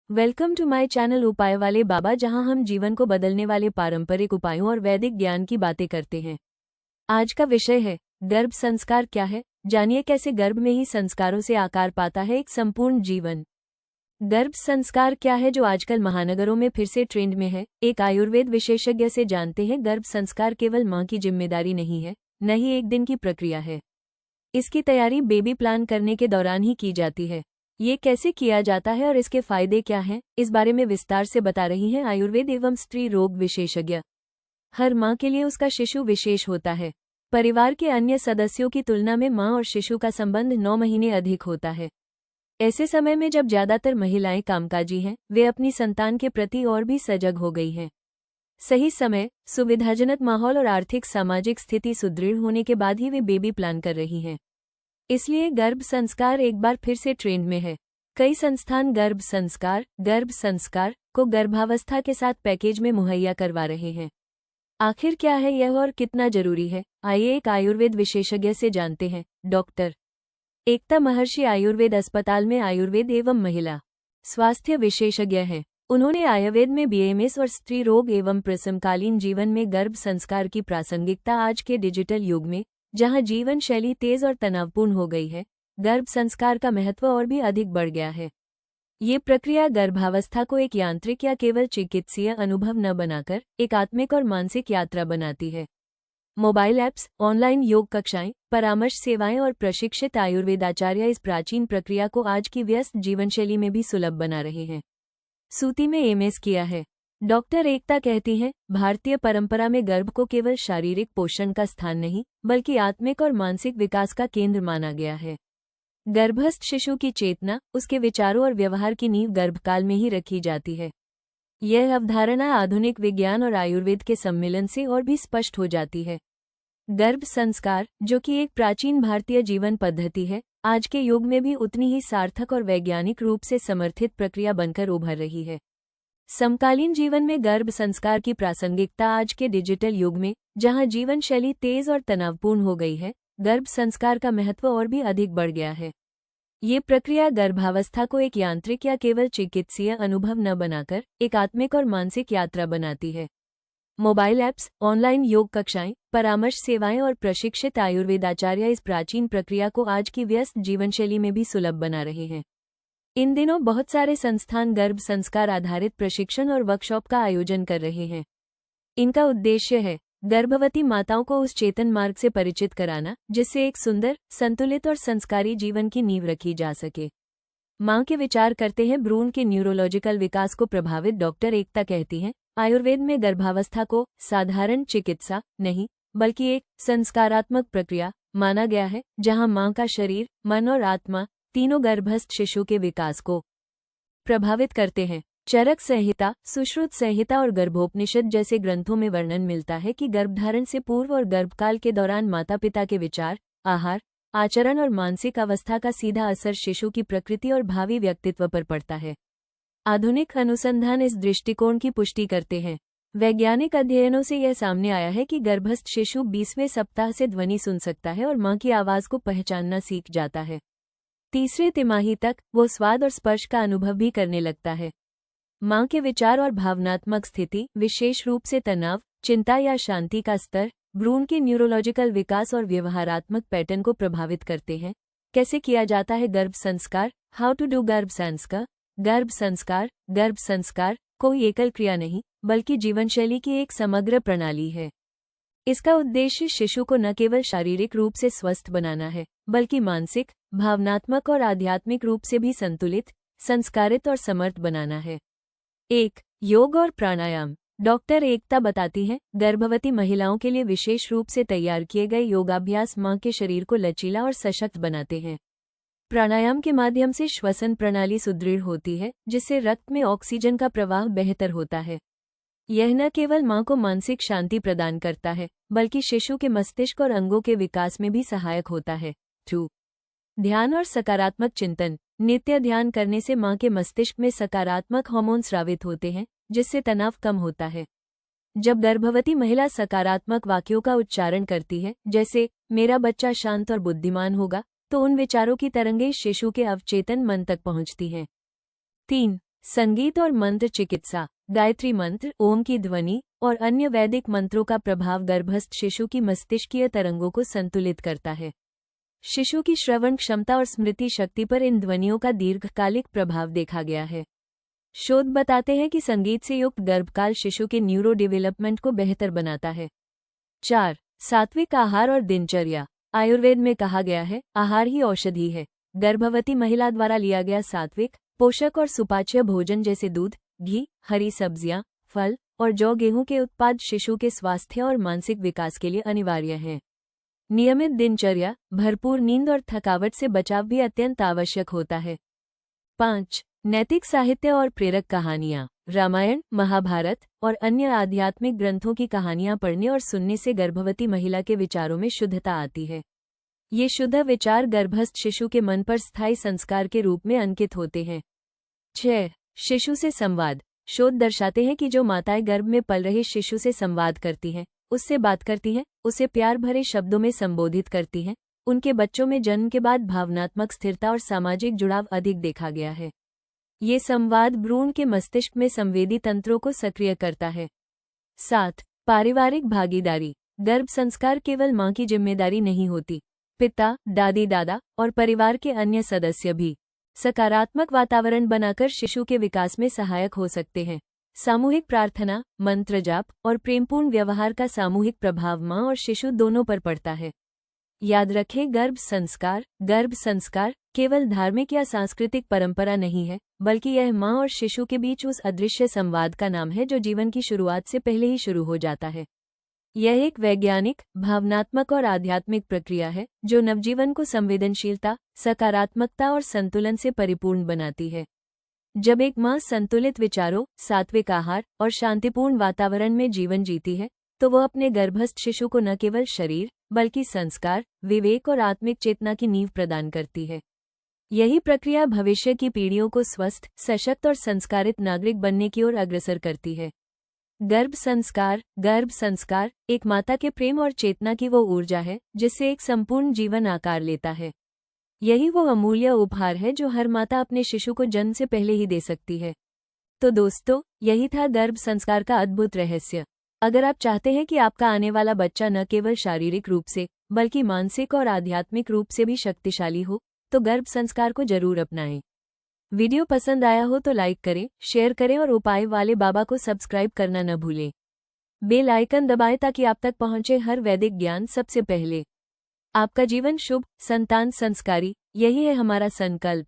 Welcome to my channel उपाय वाले बाबा, जहां हम जीवन को बदलने वाले पारंपरिक उपायों और वैदिक ज्ञान की बातें करते हैं। आज का विषय है गर्भ संस्कार क्या है। जानिए कैसे गर्भ में ही संस्कारों से आकार पाता है एक संपूर्ण जीवन। गर्भ संस्कार क्या है, जो आजकल महानगरों में फिर से ट्रेंड में है। एक आयुर्वेद विशेषज्ञ से जानते हैं। गर्भ संस्कार केवल मां की जिम्मेदारी नहीं है, न ही एक दिन की प्रक्रिया है। इसकी तैयारी बेबी प्लान करने के दौरान ही की जाती है। ये कैसे किया जाता है और इसके फायदे क्या हैं, इस बारे में विस्तार से बता रही हैं आयुर्वेद एवं स्त्री रोग विशेषज्ञ। हर माँ के लिए उसका शिशु विशेष होता है। परिवार के अन्य सदस्यों की तुलना में माँ और शिशु का संबंध 9 महीने अधिक होता है। ऐसे समय में जब ज्यादातर महिलाएं कामकाजी हैं, वे अपनी संतान के प्रति और भी सजग हो गई हैं। सही समय, सुविधाजनक माहौल और आर्थिक सामाजिक स्थिति सुदृढ़ होने के बाद ही वे बेबी प्लान कर रही हैं। इसलिए गर्भ संस्कार एक बार फिर से ट्रेंड में है। कई संस्थान गर्भ संस्कार को गर्भावस्था के साथ पैकेज में मुहैया करवा रहे हैं। आखिर क्या है यह और कितना जरूरी है, आइए एक आयुर्वेद विशेषज्ञ से जानते हैं। डॉक्टर एकता महर्षि आयुर्वेद अस्पताल में आयुर्वेद एवं महिला स्वास्थ्य विशेषज्ञ हैं। उन्होंने आयुर्वेद में बीएमएस और स्त्री रोग एवं प्रसवकालीन जीवन में गर्भ संस्कार की प्रासंगिकता आज के डिजिटल युग में, जहां जीवन शैली तेज और तनावपूर्ण हो गई है, गर्भ संस्कार का महत्व और भी अधिक बढ़ गया है। ये प्रक्रिया गर्भावस्था को एक यांत्रिक या केवल चिकित्सीय अनुभव न बनाकर एक आत्मिक और मानसिक यात्रा बनाती है। मोबाइल ऐप्स, ऑनलाइन योग कक्षाएं, परामर्श सेवाएं और प्रशिक्षित आयुर्वेदाचार्य इस प्राचीन प्रक्रिया को आज की व्यस्त जीवनशैली में भी सुलभ बना रहे हैं। सूती में एमएस किया है। डॉक्टर एकता कहती हैं, भारतीय परंपरा में गर्भ को केवल शारीरिक पोषण का स्थान नहीं, बल्कि आत्मिक और मानसिक विकास का केंद्र माना गया है। गर्भस्थ शिशु की चेतना, उसके विचारों और व्यवहार की नींव गर्भकाल में ही रखी जाती है। यह अवधारणा आधुनिक विज्ञान और आयुर्वेद के सम्मिलन से और भी स्पष्ट हो जाती है। गर्भ संस्कार, जो कि एक प्राचीन भारतीय जीवन पद्धति है, आज के युग में भी उतनी ही सार्थक और वैज्ञानिक रूप से समर्थित प्रक्रिया बनकर उभर रही है। समकालीन जीवन में गर्भ संस्कार की प्रासंगिकता आज के डिजिटल युग में, जहां जीवन शैली तेज और तनावपूर्ण हो गई है, गर्भ संस्कार का महत्व और भी अधिक बढ़ गया है। ये प्रक्रिया गर्भावस्था को एक यांत्रिक या केवल चिकित्सीय अनुभव न बनाकर एक आत्मिक और मानसिक यात्रा बनाती है। मोबाइल ऐप्स, ऑनलाइन योग कक्षाएं, परामर्श सेवाएं और प्रशिक्षित आयुर्वेदाचार्य इस प्राचीन प्रक्रिया को आज की व्यस्त जीवनशैली में भी सुलभ बना रहे हैं। इन दिनों बहुत सारे संस्थान गर्भ संस्कार आधारित प्रशिक्षण और वर्कशॉप का आयोजन कर रहे हैं। इनका उद्देश्य है गर्भवती माताओं को उस चेतन मार्ग से परिचित कराना, जिससे एक सुंदर, संतुलित और संस्कारी जीवन की नींव रखी जा सके। मां के विचार करते हैं भ्रूण के न्यूरोलॉजिकल विकास को प्रभावित। डॉक्टर एकता कहती हैं, आयुर्वेद में गर्भावस्था को साधारण चिकित्सा नहीं, बल्कि एक संस्कारात्मक प्रक्रिया माना गया है, जहां मां का शरीर, मन और आत्मा तीनों गर्भस्थ शिशु के विकास को प्रभावित करते हैं। चरक संहिता, सुश्रुत संहिता और गर्भोपनिषद जैसे ग्रंथों में वर्णन मिलता है कि गर्भधारण से पूर्व और गर्भकाल के दौरान माता पिता के विचार, आहार, आचरण और मानसिक अवस्था का सीधा असर शिशु की प्रकृति और भावी व्यक्तित्व पर पड़ता है। आधुनिक अनुसंधान इस दृष्टिकोण की पुष्टि करते हैं। वैज्ञानिक अध्ययनों से यह सामने आया है कि गर्भस्थ शिशु 20वें सप्ताह से ध्वनि सुन सकता है और मां की आवाज को पहचानना सीख जाता है। तीसरे तिमाही तक वो स्वाद और स्पर्श का अनुभव भी करने लगता है। मां के विचार और भावनात्मक स्थिति, विशेष रूप से तनाव, चिंता या शांति का स्तर, भ्रूण के न्यूरोलॉजिकल विकास और व्यवहारात्मक पैटर्न को प्रभावित करते हैं। कैसे किया जाता है गर्भ संस्कार? हाउ टू डू गर्भ संस्कार? गर्भ संस्कार कोई एकल क्रिया नहीं, बल्कि जीवनशैली की एक समग्र प्रणाली है। इसका उद्देश्य शिशु को न केवल शारीरिक रूप से स्वस्थ बनाना है, बल्कि मानसिक, भावनात्मक और आध्यात्मिक रूप से भी संतुलित, संस्कारित और समर्थ बनाना है। 1. योग और प्राणायाम। डॉक्टर एकता बताती हैं, गर्भवती महिलाओं के लिए विशेष रूप से तैयार किए गए योगाभ्यास मां के शरीर को लचीला और सशक्त बनाते हैं। प्राणायाम के माध्यम से श्वसन प्रणाली सुदृढ़ होती है, जिससे रक्त में ऑक्सीजन का प्रवाह बेहतर होता है। यह न केवल मां को मानसिक शांति प्रदान करता है, बल्कि शिशु के मस्तिष्क और अंगों के विकास में भी सहायक होता है। 2. ध्यान और सकारात्मक चिंतन। नित्य ध्यान करने से मां के मस्तिष्क में सकारात्मक हार्मोन स्रावित होते हैं, जिससे तनाव कम होता है। जब गर्भवती महिला सकारात्मक वाक्यों का उच्चारण करती है, जैसे मेरा बच्चा शांत और बुद्धिमान होगा, तो उन विचारों की तरंगें शिशु के अवचेतन मन तक पहुंचती हैं। 3. संगीत और मंत्र चिकित्सा। गायत्री मंत्र, ओम की ध्वनि और अन्य वैदिक मंत्रों का प्रभाव गर्भस्थ शिशु की मस्तिष्कीय तरंगों को संतुलित करता है। शिशु की श्रवण क्षमता और स्मृति शक्ति पर इन ध्वनियों का दीर्घकालिक प्रभाव देखा गया है। शोध बताते हैं कि संगीत से युक्त गर्भकाल शिशु के न्यूरो डेवलपमेंट को बेहतर बनाता है। 4. सात्विक आहार और दिनचर्या। आयुर्वेद में कहा गया है, आहार ही औषधि है। गर्भवती महिला द्वारा लिया गया सात्विक, पोषक और सुपाच्य भोजन जैसे दूध, घी, हरी सब्जियां, फल और जौ गेहूं के उत्पाद शिशु के स्वास्थ्य और मानसिक विकास के लिए अनिवार्य हैं। नियमित दिनचर्या, भरपूर नींद और थकावट से बचाव भी अत्यंत आवश्यक होता है। 5. नैतिक साहित्य और प्रेरक कहानियाँ। रामायण, महाभारत और अन्य आध्यात्मिक ग्रंथों की कहानियाँ पढ़ने और सुनने से गर्भवती महिला के विचारों में शुद्धता आती है। ये शुद्ध विचार गर्भस्थ शिशु के मन पर स्थायी संस्कार के रूप में अंकित होते हैं। 6. शिशु से संवाद। शोध दर्शाते हैं कि जो माताएं गर्भ में पल रहे शिशु से संवाद करती हैं, उससे बात करती हैं, उसे प्यार भरे शब्दों में संबोधित करती हैं, उनके बच्चों में जन्म के बाद भावनात्मक स्थिरता और सामाजिक जुड़ाव अधिक देखा गया है। ये संवाद भ्रूण के मस्तिष्क में संवेदी तंत्रों को सक्रिय करता है। 7. पारिवारिक भागीदारी। गर्भ संस्कार केवल मां की जिम्मेदारी नहीं होती। पिता, दादी दादा और परिवार के अन्य सदस्य भी सकारात्मक वातावरण बनाकर शिशु के विकास में सहायक हो सकते हैं। सामूहिक प्रार्थना, मंत्र जाप और प्रेमपूर्ण व्यवहार का सामूहिक प्रभाव मां और शिशु दोनों पर पड़ता है। याद रखें, गर्भ संस्कार केवल धार्मिक या सांस्कृतिक परंपरा नहीं है, बल्कि यह मां और शिशु के बीच उस अदृश्य संवाद का नाम है जो जीवन की शुरुआत से पहले ही शुरू हो जाता है। यह एक वैज्ञानिक, भावनात्मक और आध्यात्मिक प्रक्रिया है जो नवजीवन को संवेदनशीलता, सकारात्मकता और संतुलन से परिपूर्ण बनाती है। जब एक मां संतुलित विचारों, सात्विक आहार और शांतिपूर्ण वातावरण में जीवन जीती है, तो वह अपने गर्भस्थ शिशु को न केवल शरीर बल्कि संस्कार, विवेक और आत्मिक चेतना की नींव प्रदान करती है। यही प्रक्रिया भविष्य की पीढ़ियों को स्वस्थ, सशक्त और संस्कारित नागरिक बनने की ओर अग्रसर करती है। गर्भ संस्कार एक माता के प्रेम और चेतना की वो ऊर्जा है जिससे एक संपूर्ण जीवन आकार लेता है। यही वो अमूल्य उपहार है जो हर माता अपने शिशु को जन्म से पहले ही दे सकती है। तो दोस्तों, यही था गर्भ संस्कार का अद्भुत रहस्य। अगर आप चाहते हैं कि आपका आने वाला बच्चा न केवल शारीरिक रूप से बल्कि मानसिक और आध्यात्मिक रूप से भी शक्तिशाली हो, तो गर्भ संस्कार को जरूर अपनाएं। वीडियो पसंद आया हो तो लाइक करें, शेयर करें और उपाय वाले बाबा को सब्सक्राइब करना न भूलें। बेल आइकन दबाएं ताकि आप तक पहुंचे हर वैदिक ज्ञान सबसे पहले। आपका जीवन शुभ, संतान संस्कारी, यही है हमारा संकल्प।